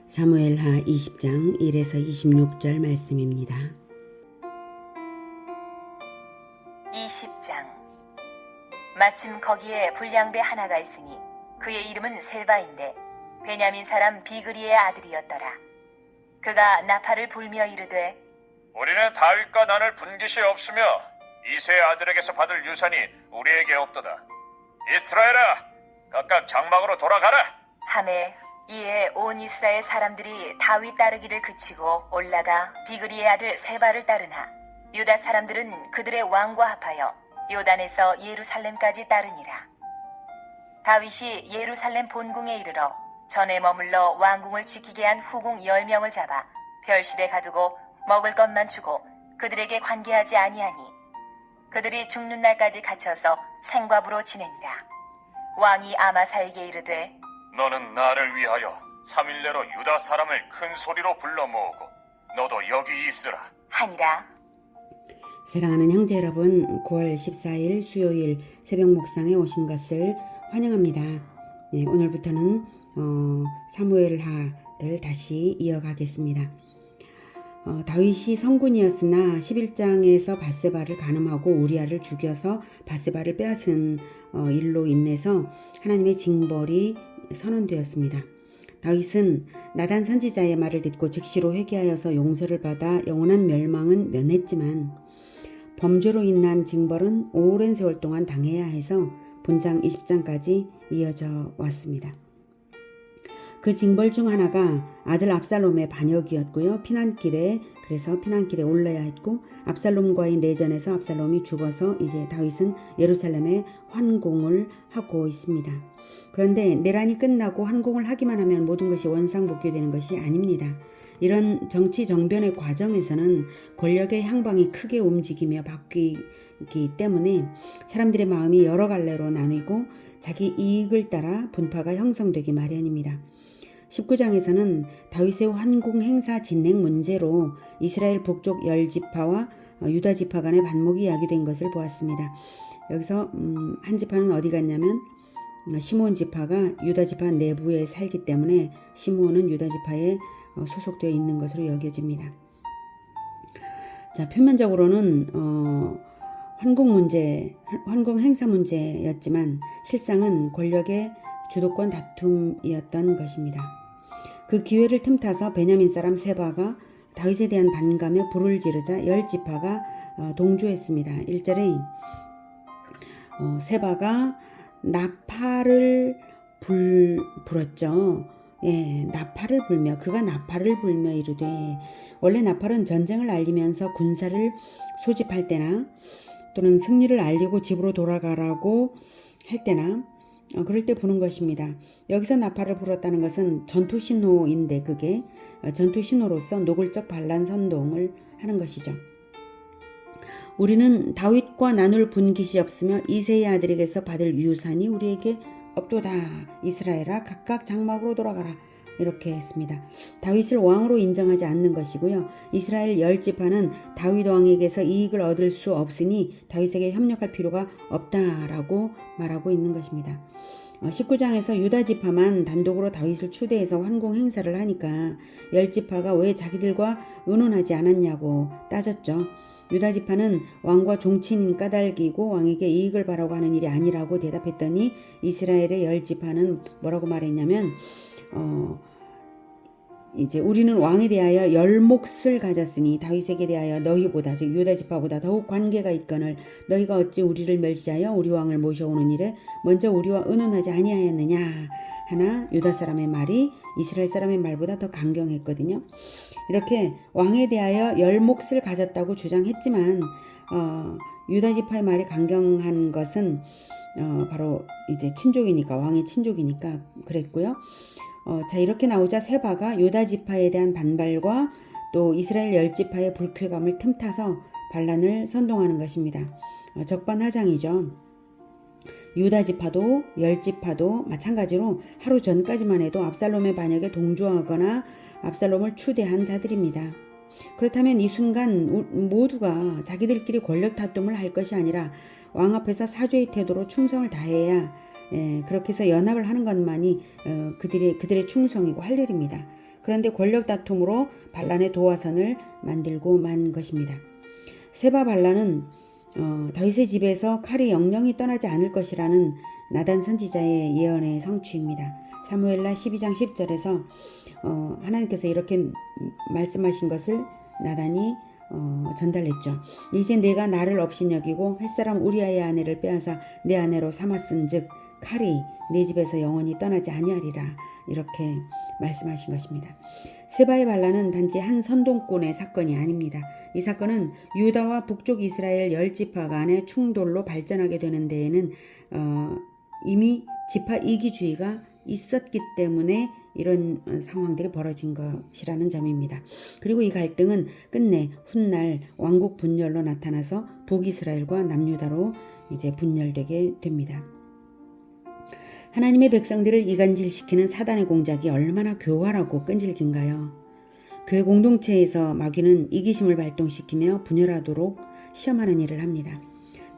사무엘하 20장 1에서 26절 말씀입니다. 20장. 마침 거기에 불량배 하나가 있으니 그의 이름은 셀바인데 베냐민 사람 비그리의 아들이었더라. 그가 나팔을 불며 이르되 우리는 다윗과 난을 분 것이 없으며 이새의 아들에게서 받을 유산이 우리에게 없도다. 이스라엘아, 각각 장막으로 돌아가라. 하매 이에 온 이스라엘 사람들이 다윗 따르기를 그치고 올라가 비그리의 아들 세바를 따르나 유다 사람들은 그들의 왕과 합하여 요단에서 예루살렘까지 따르니라. 다윗이 예루살렘 본궁에 이르러 전에 머물러 왕궁을 지키게 한 후궁 10명을 잡아 별실에 가두고 먹을 것만 주고 그들에게 관계하지 아니하니 그들이 죽는 날까지 갇혀서 생과부로 지내니라. 왕이 아마사에게 이르되 너는 나를 위하여 3일 내로 유다 사람을 큰 소리로 불러 모으고 너도 여기 있으라. 하니라. 사랑하는 형제 여러분, 9월 14일 수요일 새벽 목상에 오신 것을 환영합니다. 오늘부터는 사무엘하를 다시 이어가겠습니다. 다윗이 성군이었으나 11장에서 밧세바를 간음하고 우리아를 죽여서 밧세바를 빼앗은 일로 인해서 하나님의 징벌이 선언되었습니다. 다윗은 나단 선지자의 말을 듣고 즉시로 회개하여서 용서를 받아 영원한 멸망은 면했지만 범죄로 인한 징벌은 오랜 세월 동안 당해야 해서 본장 20장까지 이어져 왔습니다. 그 징벌 중 하나가 아들 압살롬의 반역이었고요. 그래서 피난길에 올라야 했고 압살롬과의 내전에서 압살롬이 죽어서 이제 다윗은 예루살렘에 환궁을 하고 있습니다. 그런데 내란이 끝나고 환궁을 하기만 하면 모든 것이 원상복귀되는 것이 아닙니다. 이런 정치 정변의 과정에서는 권력의 향방이 크게 움직이며 바뀌기 때문에 사람들의 마음이 여러 갈래로 나뉘고 자기 이익을 따라 분파가 형성되기 마련입니다. 19장에서는 다윗의 환궁 행사 진행 문제로 이스라엘 북쪽 10지파와 유다 지파 간의 반목이 야기된 것을 보았습니다. 여기서 한 지파는 어디 갔냐면 시므온 지파가 유다 지파 내부에 살기 때문에 시므온은 유다 지파에 소속되어 있는 것으로 여겨집니다. 자, 표면적으로는 환궁 행사 문제였지만 실상은 권력의 주도권 다툼이었던 것입니다. 그 기회를 틈타서 베냐민 사람 세바가 다윗에 대한 반감에 불을 지르자 10지파가 동조했습니다. 1절에 세바가 나팔을 불었죠. 나팔을 불며 그가 나팔을 불며 이르되, 원래 나팔은 전쟁을 알리면서 군사를 소집할 때나 또는 승리를 알리고 집으로 돌아가라고 할 때나 그럴 때 부는 것입니다. 여기서 나팔을 불었다는 것은 전투 신호인데 그게 전투 신호로서 노골적 반란 선동을 하는 것이죠. 우리는 다윗과 나눌 분깃이 없으며 이새의 아들에게서 받을 유산이 우리에게 없도다. 이스라엘아, 각각 장막으로 돌아가라. 이렇게 했습니다. 다윗을 왕으로 인정하지 않는 것이고요. 이스라엘 10지파는 다윗 왕에게서 이익을 얻을 수 없으니 다윗에게 협력할 필요가 없다라고 말하고 있는 것입니다. 19장에서 유다 지파만 단독으로 다윗을 추대해서 환궁 행사를 하니까 10지파가 왜 자기들과 의논하지 않았냐고 따졌죠. 유다 지파는 왕과 종친인 까닭이고 왕에게 이익을 바라고 하는 일이 아니라고 대답했더니 이스라엘의 10지파는 뭐라고 말했냐면 이제 우리는 왕에 대하여 열몫을 가졌으니 다윗에게 대하여 너희보다, 즉 유다 지파보다 더욱 관계가 있거늘 너희가 어찌 우리를 멸시하여 우리 왕을 모셔오는 일에 먼저 우리와 의논하지 아니하였느냐 하나 유다 사람의 말이 이스라엘 사람의 말보다 더 강경했거든요. 이렇게 왕에 대하여 열몫을 가졌다고 주장했지만 유다 지파의 말이 강경한 것은 바로 이제 친족이니까, 왕의 친족이니까 그랬고요. 자, 이렇게 나오자 세바가 유다 지파에 대한 반발과 또 이스라엘 10지파의 불쾌감을 틈타서 반란을 선동하는 것입니다. 적반하장이죠. 유다 지파도 10지파도 마찬가지로 하루 전까지만 해도 압살롬의 반역에 동조하거나 압살롬을 추대한 자들입니다. 그렇다면 이 순간 모두가 자기들끼리 권력 다툼을 할 것이 아니라 왕 앞에서 사죄의 태도로 충성을 다해야 그렇게 해서 연합을 하는 것만이 그들의 충성이고 할 일입니다. 그런데 권력 다툼으로 반란의 도화선을 만들고 만 것입니다. 세바 반란은 다윗의 집에서 칼이 영영이 떠나지 않을 것이라는 나단 선지자의 예언의 성취입니다. 사무엘라 12장 10절에서 하나님께서 이렇게 말씀하신 것을 나단이 전달했죠. 이제 내가 나를 없인 여기고 햇사람 우리아의 아내를 빼앗아 내 아내로 삼았은즉 칼이 내 집에서 영원히 떠나지 아니하리라, 이렇게 말씀하신 것입니다. 세바의 반란은 단지 한 선동꾼의 사건이 아닙니다. 이 사건은 유다와 북쪽 이스라엘 10지파 간의 충돌로 발전하게 되는 데에는 이미 지파 이기주의가 있었기 때문에 이런 상황들이 벌어진 것이라는 점입니다. 그리고 이 갈등은 끝내 훗날 왕국 분열로 나타나서 북이스라엘과 남유다로 이제 분열되게 됩니다. 하나님의 백성들을 이간질시키는 사단의 공작이 얼마나 교활하고 끈질긴가요? 교회 공동체에서 마귀는 이기심을 발동시키며 분열하도록 시험하는 일을 합니다.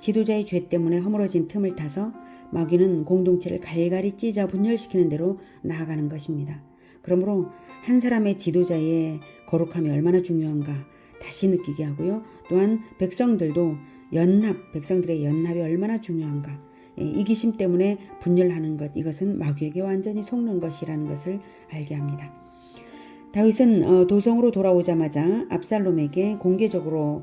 지도자의 죄 때문에 허물어진 틈을 타서 마귀는 공동체를 갈갈이 찢어 분열시키는 대로 나아가는 것입니다. 그러므로 한 사람의 지도자의 거룩함이 얼마나 중요한가 다시 느끼게 하고요. 또한 백성들도 백성들의 연합이 얼마나 중요한가, 이기심 때문에 분열하는 것, 이것은 마귀에게 완전히 속는 것이라는 것을 알게 합니다. 다윗은 도성으로 돌아오자마자 압살롬에게 공개적으로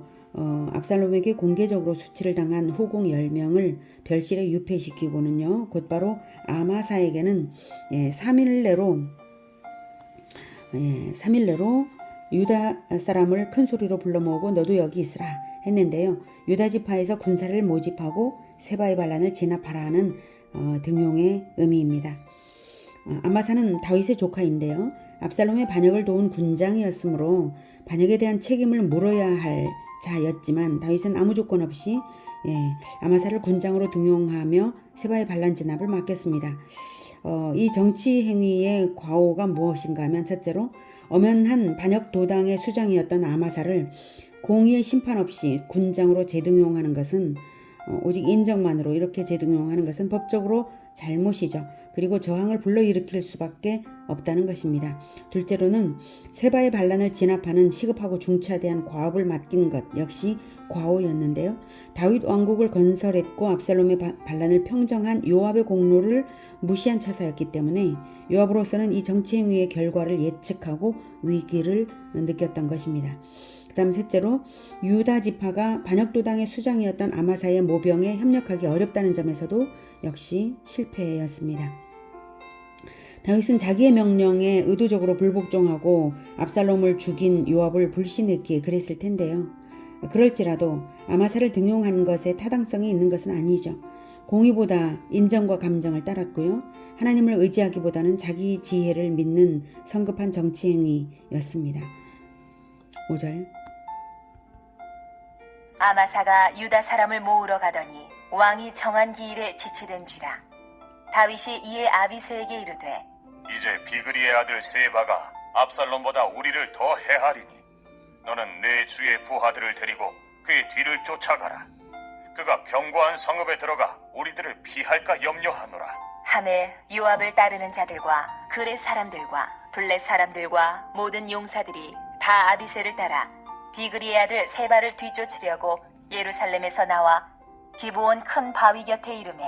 수치를 당한 후궁 10명을 별실에 유폐시키고는요, 곧바로 아마사에게는 3일 내로 유다 사람을 큰 소리로 불러 모으고 너도 여기 있으라 했는데요. 유다 지파에서 군사를 모집하고 세바의 반란을 진압하라 하는 등용의 의미입니다. 아마사는 다윗의 조카인데요. 압살롬의 반역을 도운 군장이었으므로 반역에 대한 책임을 물어야 할 자였지만 다윗은 아무 조건 없이 아마사를 군장으로 등용하며 세바의 반란 진압을 맡겼습니다. 이 정치 행위의 과오가 무엇인가 하면, 첫째로 엄연한 반역 도당의 수장이었던 아마사를 공의의 심판 없이 군장으로 재등용하는 것은 오직 인정만으로 이렇게 재등용하는 것은 법적으로 잘못이죠. 그리고 저항을 불러일으킬 수밖에 없다는 것입니다. 둘째로는 세바의 반란을 진압하는 시급하고 중차대한 과업을 맡긴 것 역시 과오였는데요. 다윗 왕국을 건설했고 압살롬의 반란을 평정한 요압의 공로를 무시한 처사였기 때문에 요압으로서는 이 정치 행위의 결과를 예측하고 위기를 느꼈던 것입니다. 그 다음 셋째로 유다 지파가 반역도당의 수장이었던 아마사의 모병에 협력하기 어렵다는 점에서도 역시 실패였습니다. 다윗은 자기의 명령에 의도적으로 불복종하고 압살롬을 죽인 요압을 불신했기에 그랬을 텐데요. 그럴지라도 아마사를 등용하는 것에 타당성이 있는 것은 아니죠. 공의보다 인정과 감정을 따랐고요. 하나님을 의지하기보다는 자기 지혜를 믿는 성급한 정치 행위였습니다. 5절. 아마사가 유다 사람을 모으러 가더니 왕이 정한 기일에 지체된지라. 다윗이 이에 아비새에게 이르되 이제 비그리의 아들 세바가 압살롬보다 우리를 더 해하리니 너는 내 주의 부하들을 데리고 그의 뒤를 쫓아가라. 그가 견고한 성읍에 들어가 우리들을 피할까 염려하노라. 하매 요압을 따르는 자들과 그렛 사람들과 블렛 사람들과 모든 용사들이 다 아비새를 따라 비그리의 아들 세바를 뒤쫓으려고 예루살렘에서 나와 기브온 큰 바위 곁에 이르매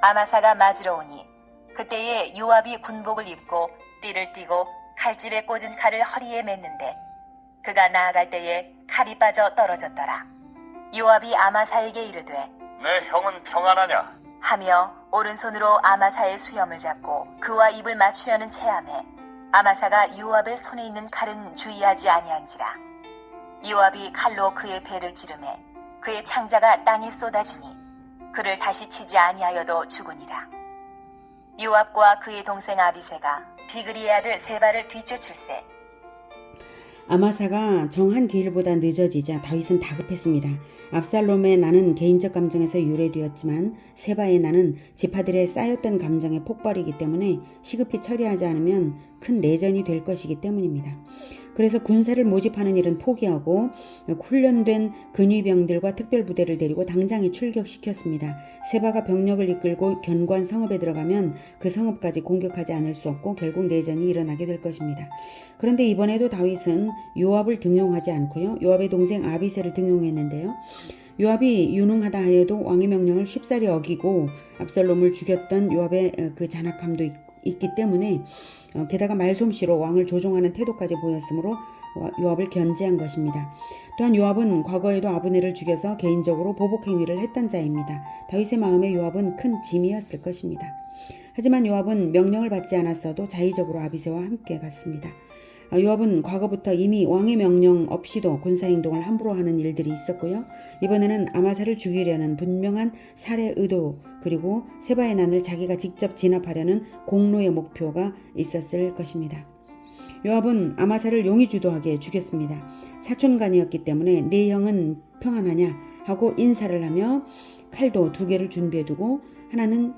아마사가 맞으러 오니 그때에 요압이 군복을 입고 띠를 띠고 칼집에 꽂은 칼을 허리에 맸는데 그가 나아갈 때에 칼이 빠져 떨어졌더라. 요압이 아마사에게 이르되 내 형은 평안하냐? 하며 오른손으로 아마사의 수염을 잡고 그와 입을 맞추려는 체함에 아마사가 요압의 손에 있는 칼은 주의하지 아니한지라. 요압이 칼로 그의 배를 찌르매 그의 창자가 땅에 쏟아지니 그를 다시 치지 아니하여도 죽으니라. 요압과 그의 동생 아비새가 비그리의 아들 세바를 뒤쫓을세. 아마사가 정한 기일보다 늦어지자 다윗은 다급했습니다. 압살롬의 나는 개인적 감정에서 유래되었지만 세바의 나는 지파들의 쌓였던 감정의 폭발이기 때문에 시급히 처리하지 않으면 큰 내전이 될 것이기 때문입니다. 그래서 군사를 모집하는 일은 포기하고 훈련된 근위병들과 특별부대를 데리고 당장에 출격시켰습니다. 세바가 병력을 이끌고 견고한 성읍에 들어가면 그 성읍까지 공격하지 않을 수 없고 결국 내전이 일어나게 될 것입니다. 그런데 이번에도 다윗은 요압을 등용하지 않고요. 요압의 동생 아비새를 등용했는데요. 요압이 유능하다 하여도 왕의 명령을 쉽사리 어기고 압살롬을 죽였던 요압의 그 잔악함도 있기 때문에 게다가 말솜씨로 왕을 조종하는 태도까지 보였으므로 요압을 견제한 것입니다. 또한 요압은 과거에도 아브넬을 죽여서 개인적으로 보복 행위를 했던 자입니다. 다윗의 마음에 요압은 큰 짐이었을 것입니다. 하지만 요압은 명령을 받지 않았어도 자의적으로 아비새와 함께 갔습니다. 요압은 과거부터 이미 왕의 명령 없이도 군사행동을 함부로 하는 일들이 있었고요. 이번에는 아마사를 죽이려는 분명한 살해 의도 그리고 세바의 난을 자기가 직접 진압하려는 공로의 목표가 있었을 것입니다. 요압은 아마사를 용의 주도하게 죽였습니다. 사촌간이었기 때문에 네 형은 평안하냐 하고 인사를 하며 칼도 2개를 준비해두고 하나는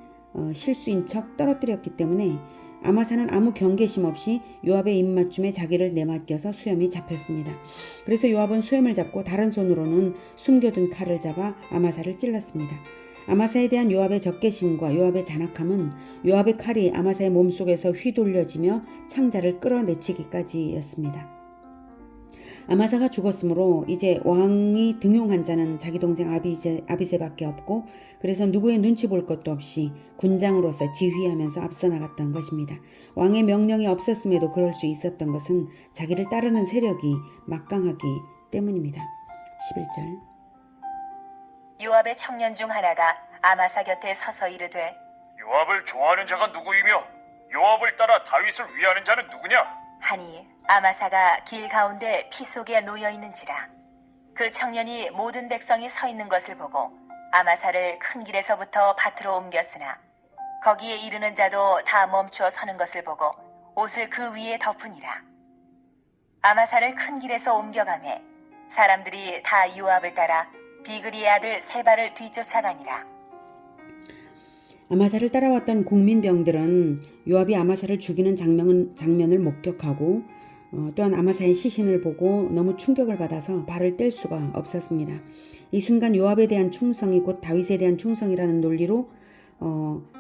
실수인 척 떨어뜨렸기 때문에 아마사는 아무 경계심 없이 요압의 입맞춤에 자기를 내맡겨서 수염이 잡혔습니다. 그래서 요압은 수염을 잡고 다른 손으로는 숨겨둔 칼을 잡아 아마사를 찔렀습니다. 아마사에 대한 요압의 적개심과 요압의 잔악함은 요압의 칼이 아마사의 몸속에서 휘돌려지며 창자를 끌어내치기까지였습니다. 아마사가 죽었으므로 이제 왕이 등용한 자는 자기 동생 아비새밖에 없고 그래서 누구의 눈치 볼 것도 없이 군장으로서 지휘하면서 앞서 나갔던 것입니다. 왕의 명령이 없었음에도 그럴 수 있었던 것은 자기를 따르는 세력이 막강하기 때문입니다. 11절 요압의 청년 중 하나가 아마사 곁에 서서 이르되 요압을 좋아하는 자가 누구이며 요압을 따라 다윗을 위하는 자는 누구냐? 하니 아마사가 길 가운데 피 속에 놓여 있는지라. 그 청년이 모든 백성이 서 있는 것을 보고 아마사를 큰 길에서부터 밭으로 옮겼으나 거기에 이르는 자도 다 멈추어 서는 것을 보고 옷을 그 위에 덮으니라. 아마사를 큰 길에서 옮겨가매 사람들이 다 요압을 따라 비그리의 아들 세바를 뒤쫓아가니라. 아마사를 따라왔던 국민병들은 요압이 아마사를 죽이는 장면을 목격하고 또한 아마사의 시신을 보고 너무 충격을 받아서 발을 뗄 수가 없었습니다. 이 순간 요압에 대한 충성이 곧 다윗에 대한 충성이라는 논리로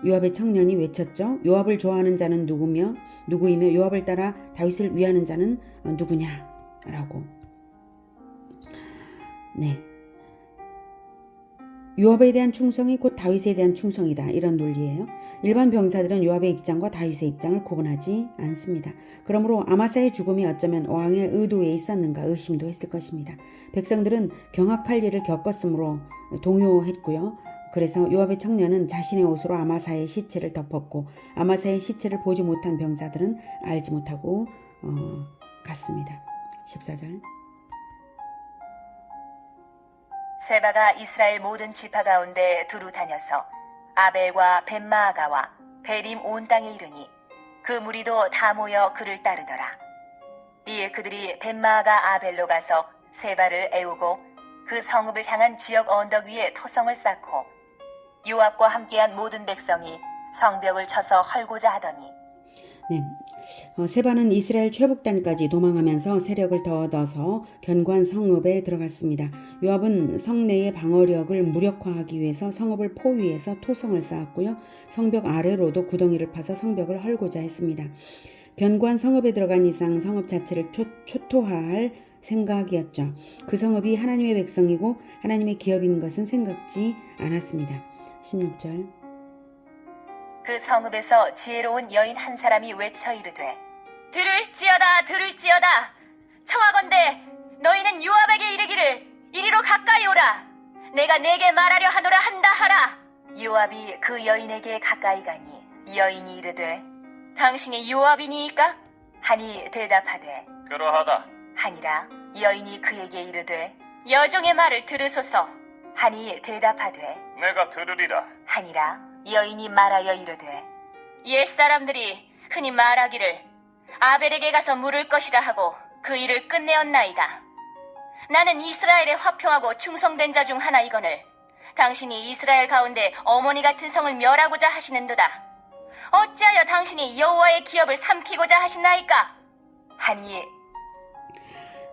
요압의 청년이 외쳤죠. 요압을 좋아하는 자는 누구이며 요압을 따라 다윗을 위하는 자는 누구냐라고. 네. 요압에 대한 충성이 곧 다윗에 대한 충성이다. 이런 논리예요. 일반 병사들은 요압의 입장과 다윗의 입장을 구분하지 않습니다. 그러므로 아마사의 죽음이 어쩌면 왕의 의도에 있었는가 의심도 했을 것입니다. 백성들은 경악할 일을 겪었으므로 동요했고요. 그래서 요압의 청년은 자신의 옷으로 아마사의 시체를 덮었고 아마사의 시체를 보지 못한 병사들은 알지 못하고 갔습니다. 14절 세바가 이스라엘 모든 지파 가운데 두루 다녀서 아벨과 벤마아가와 베림 온 땅에 이르니 그 무리도 다 모여 그를 따르더라. 이에 그들이 벤마아가 아벨로 가서 세바를 애우고 그 성읍을 향한 지역 언덕 위에 토성을 쌓고 요압과 함께한 모든 백성이 성벽을 쳐서 헐고자 하더니 네. 세바는 이스라엘 최북단까지 도망하면서 세력을 더 얻어서 견고한 성읍에 들어갔습니다. 요압은 성내의 방어력을 무력화하기 위해서 성읍을 포위해서 토성을 쌓았고요. 성벽 아래로도 구덩이를 파서 성벽을 헐고자 했습니다. 견고한 성읍에 들어간 이상 성읍 자체를 초토화할 생각이었죠. 그 성읍이 하나님의 백성이고 하나님의 기업인 것은 생각지 않았습니다. 16절 그 성읍에서 지혜로운 여인 한 사람이 외쳐 이르되 들을지어다 들을지어다 청하건대 너희는 요압에게 이르기를 이리로 가까이 오라 내가 내게 말하려 하노라 한다 하라. 요압이 그 여인에게 가까이 가니 여인이 이르되 당신이 요압이니이까 하니 대답하되 그러하다 하니라. 여인이 그에게 이르되 여종의 말을 들으소서 하니 대답하되 내가 들으리라 하니라. 여인이 말하여 이르되 옛사람들이 흔히 말하기를 아벨에게 가서 물을 것이라 하고 그 일을 끝내었나이다. 나는 이스라엘에 화평하고 충성된 자 중 하나이거늘 당신이 이스라엘 가운데 어머니 같은 성을 멸하고자 하시는도다. 어찌하여 당신이 여호와의 기업을 삼키고자 하시나이까? 하니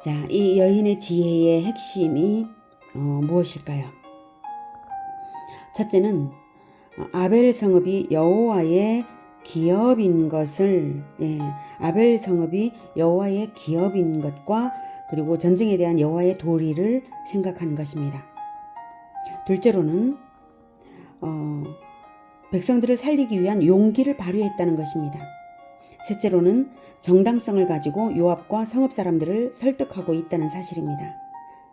자, 이 여인의 지혜의 핵심이 무엇일까요? 첫째는 아벨 성읍이 여호와의 기업인 것을, 아벨 성읍이 여호와의 기업인 것과 그리고 전쟁에 대한 여호와의 도리를 생각하는 것입니다. 둘째로는 백성들을 살리기 위한 용기를 발휘했다는 것입니다. 셋째로는 정당성을 가지고 요압과 성읍 사람들을 설득하고 있다는 사실입니다.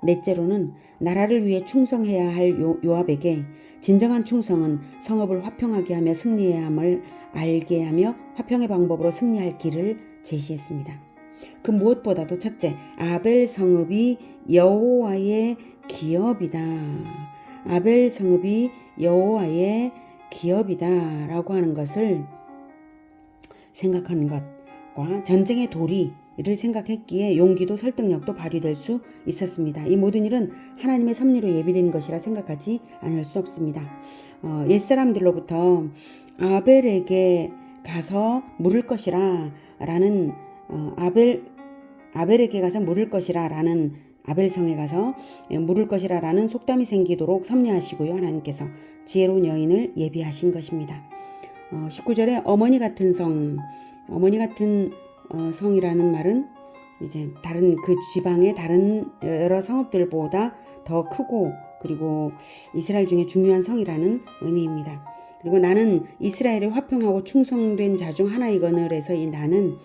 넷째로는 나라를 위해 충성해야 할 요압에게 진정한 충성은 성읍을 화평하게 하며 승리해야 함을 알게 하며 화평의 방법으로 승리할 길을 제시했습니다. 그 무엇보다도 첫째, 아벨 성읍이 여호와의 기업이다. 아벨 성읍이 여호와의 기업이다 라고 하는 것을 생각하는 것과 전쟁의 도리를 생각했기에 용기도 설득력도 발휘될 수 있었습니다. 이 모든 일은 하나님의 섭리로 예비된 것이라 생각하지 않을 수 없습니다. 옛사람들로부터 아벨에게 가서 물을 것이라 라는 아벨에게 가서 물을 것이라 라는 아벨성에 가서 물을 것이라 라는 속담이 생기도록 섭리하시고요. 하나님께서 지혜로운 여인을 예비하신 것입니다. 19절에 어머니 같은 성이라는 말은 이제 다른 그 지방의 다른 여러 성읍들보다 더 크고 그리고 이스라엘 중에 중요한 성이라는 의미입니다. 그리고 나는 이스라엘의 화평하고 충성된 자 중 하나이거늘 해서 이 나는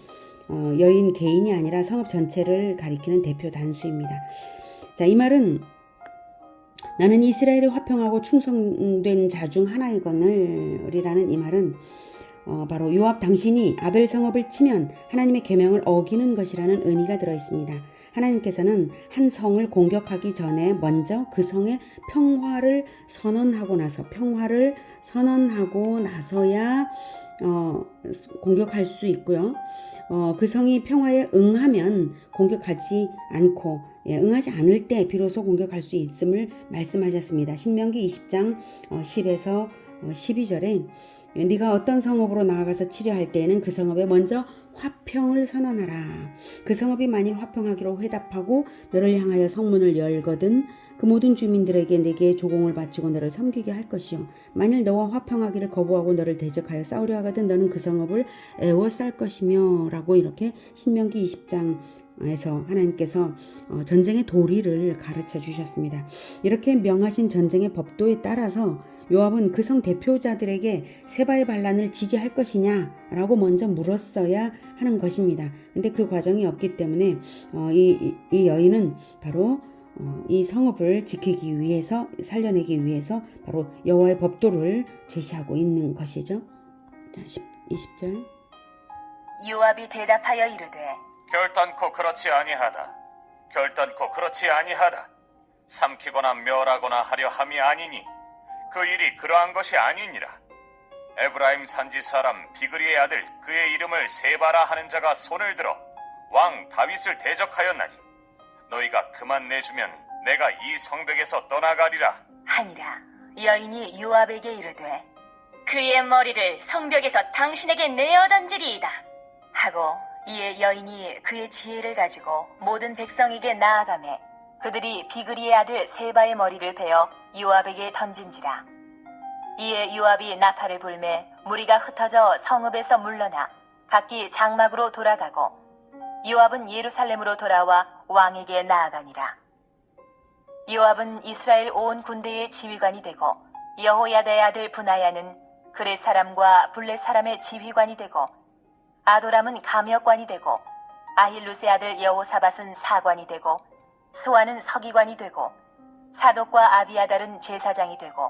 여인 개인이 아니라 성읍 전체를 가리키는 대표 단수입니다. 자, 이 말은 나는 이스라엘의 화평하고 충성된 자 중 하나이거늘이라는 이 말은 바로 요압 당신이 아벨 성읍을 치면 하나님의 계명을 어기는 것이라는 의미가 들어 있습니다. 하나님께서는 한 성을 공격하기 전에 먼저 그 성의 평화를 선언하고 나서야 공격할 수 있고요. 그 성이 평화에 응하면 공격하지 않고 응하지 않을 때 비로소 공격할 수 있음을 말씀하셨습니다. 신명기 20장 10에서 12절에 네가 어떤 성읍으로 나아가서 치려할 때에는 그 성읍에 먼저 화평을 선언하라. 그 성읍이 만일 화평하기로 회답하고 너를 향하여 성문을 열거든 그 모든 주민들에게 내게 조공을 바치고 너를 섬기게 할 것이요 만일 너와 화평하기를 거부하고 너를 대적하여 싸우려 하거든 너는 그 성읍을 애워쌀 것이며 라고 이렇게 신명기 20장에서 하나님께서 전쟁의 도리를 가르쳐 주셨습니다. 이렇게 명하신 전쟁의 법도에 따라서 요압은 그 성 대표자들에게 세바의 반란을 지지할 것이냐라고 먼저 물었어야 하는 것입니다. 근데 그 과정이 없기 때문에 이 여인은 바로 이 성읍을 지키기 위해서 살려내기 위해서 바로 여호와의 법도를 제시하고 있는 것이죠. 자, 20절 요압이 대답하여 이르되 결단코 그렇지 아니하다. 삼키거나 멸하거나 하려 함이 아니니 그 일이 그러한 것이 아니니라. 에브라임 산지 사람 비그리의 아들 그의 이름을 세바라 하는 자가 손을 들어 왕 다윗을 대적하였나니 너희가 그만 내주면 내가 이 성벽에서 떠나가리라 하니라. 여인이 요압에게 이르되 그의 머리를 성벽에서 당신에게 내어 던지리이다 하고 이에 여인이 그의 지혜를 가지고 모든 백성에게 나아가매 그들이 비그리의 아들 세바의 머리를 베어 요압에게 던진지라. 이에 요압이 나팔을 불매 무리가 흩어져 성읍에서 물러나 각기 장막으로 돌아가고 요압은 예루살렘으로 돌아와 왕에게 나아가니라. 요압은 이스라엘 온 군대의 지휘관이 되고 여호야다의 아들 분하야는 그렛 사람과 블렛 사람의 지휘관이 되고 아도람은 감역관이 되고 아힐루스의 아들 여호사밧은 사관이 되고 스와는 서기관이 되고 사독과 아비아달은 제사장이 되고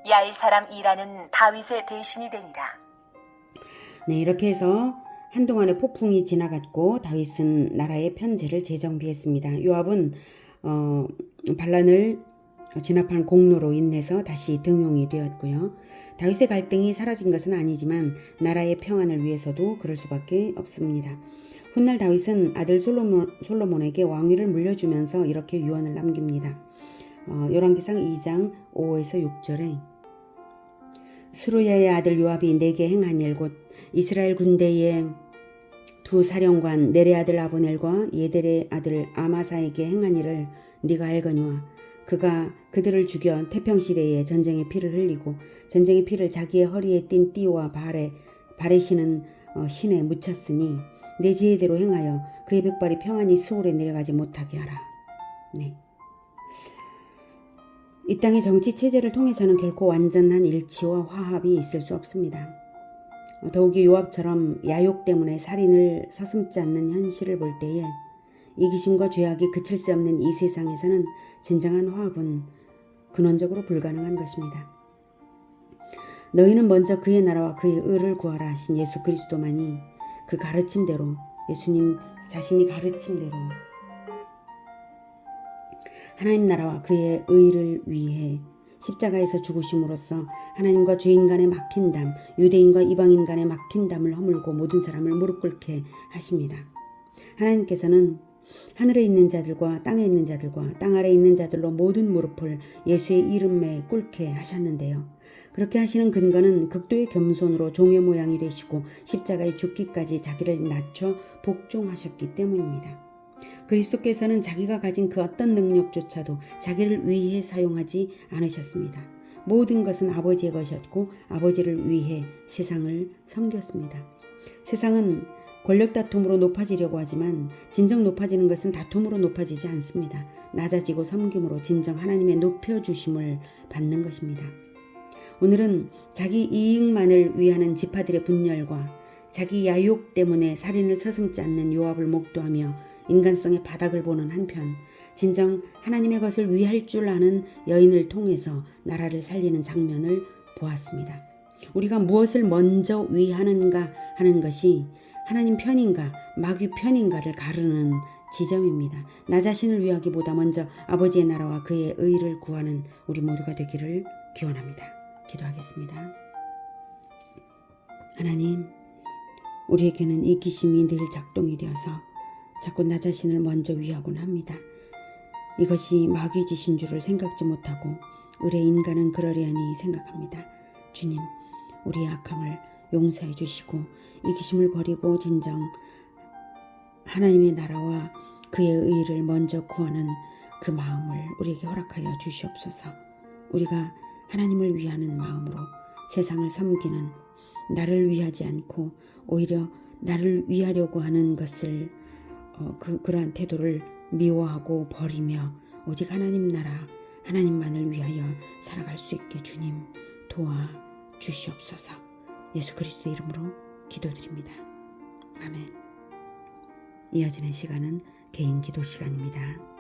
야일 사람 이라는 다윗의 대신이 되니라. 네, 이렇게 해서 한동안의 폭풍이 지나갔고 다윗은 나라의 편제를 재정비했습니다. 요압은 반란을 진압한 공로로 인해서 다시 등용이 되었고요. 다윗의 갈등이 사라진 것은 아니지만 나라의 평안을 위해서도 그럴 수밖에 없습니다. 훗날 다윗은 아들 솔로몬에게 왕위를 물려주면서 이렇게 유언을 남깁니다. 열왕기상 2장 5에서 6절에 수르야의 아들 요압이 내게 행한 일 곧 이스라엘 군대의 두 사령관 넬의 아들 아브넬과 예델의 아들 아마사에게 행한 일을 네가 알거니와 그가 그들을 죽여 태평시대에 전쟁의 피를 흘리고 전쟁의 피를 자기의 허리에 띤 띠와 발에 신은 신에 묻혔으니 내 지혜대로 행하여 그의 백발이 평안히 스올에 내려가지 못하게 하라. 네. 이 땅의 정치 체제를 통해서는 결코 완전한 일치와 화합이 있을 수 없습니다. 더욱이 요압처럼 야욕 때문에 살인을 서슴지 않는 현실을 볼 때에 이기심과 죄악이 그칠 수 없는 이 세상에서는 진정한 화합은 근원적으로 불가능한 것입니다. 너희는 먼저 그의 나라와 그의 의를 구하라 하신 예수 그리스도만이 그 가르침대로 예수님 자신이 가르침대로 하나님 나라와 그의 의를 위해 십자가에서 죽으심으로써 하나님과 죄인 간의 막힌 담, 유대인과 이방인 간의 막힌 담을 허물고 모든 사람을 무릎 꿇게 하십니다. 하나님께서는 하늘에 있는 자들과 땅에 있는 자들과 땅 아래에 있는 자들로 모든 무릎을 예수의 이름에 꿇게 하셨는데요. 그렇게 하시는 근거는 극도의 겸손으로 종의 모양이 되시고 십자가에 죽기까지 자기를 낮춰 복종하셨기 때문입니다. 그리스도께서는 자기가 가진 그 어떤 능력조차도 자기를 위해 사용하지 않으셨습니다. 모든 것은 아버지의 것이었고 아버지를 위해 세상을 섬겼습니다. 세상은 권력 다툼으로 높아지려고 하지만 진정 높아지는 것은 다툼으로 높아지지 않습니다. 낮아지고 섬김으로 진정 하나님의 높여주심을 받는 것입니다. 오늘은 자기 이익만을 위하는 지파들의 분열과 자기 야욕 때문에 살인을 서슴지 않는 요압을 목도하며 인간성의 바닥을 보는 한편 진정 하나님의 것을 위할 줄 아는 여인을 통해서 나라를 살리는 장면을 보았습니다. 우리가 무엇을 먼저 위하는가 하는 것이 하나님 편인가 마귀 편인가를 가르는 지점입니다. 나 자신을 위하기보다 먼저 아버지의 나라와 그의 의를 구하는 우리 모두가 되기를 기원합니다. 기도하겠습니다. 하나님, 우리에게는 이기심이 늘 작동이 되어서 자꾸 나 자신을 먼저 위하곤 합니다. 이것이 마귀 짓인 줄을 생각지 못하고 의뢰 인간은 그러려니 생각합니다. 주님, 우리의 악함을 용서해 주시고 이기심을 버리고 진정 하나님의 나라와 그의 의를 먼저 구하는 그 마음을 우리에게 허락하여 주시옵소서. 우리가 하나님을 위하는 마음으로 세상을 섬기는 나를 위하지 않고 오히려 나를 위하려고 하는 것을 그러한 태도를 미워하고 버리며 오직 하나님 나라 하나님만을 위하여 살아갈 수 있게 주님 도와 주시옵소서. 예수 그리스도 이름으로 기도드립니다. 아멘. 이어지는 시간은 개인 기도 시간입니다.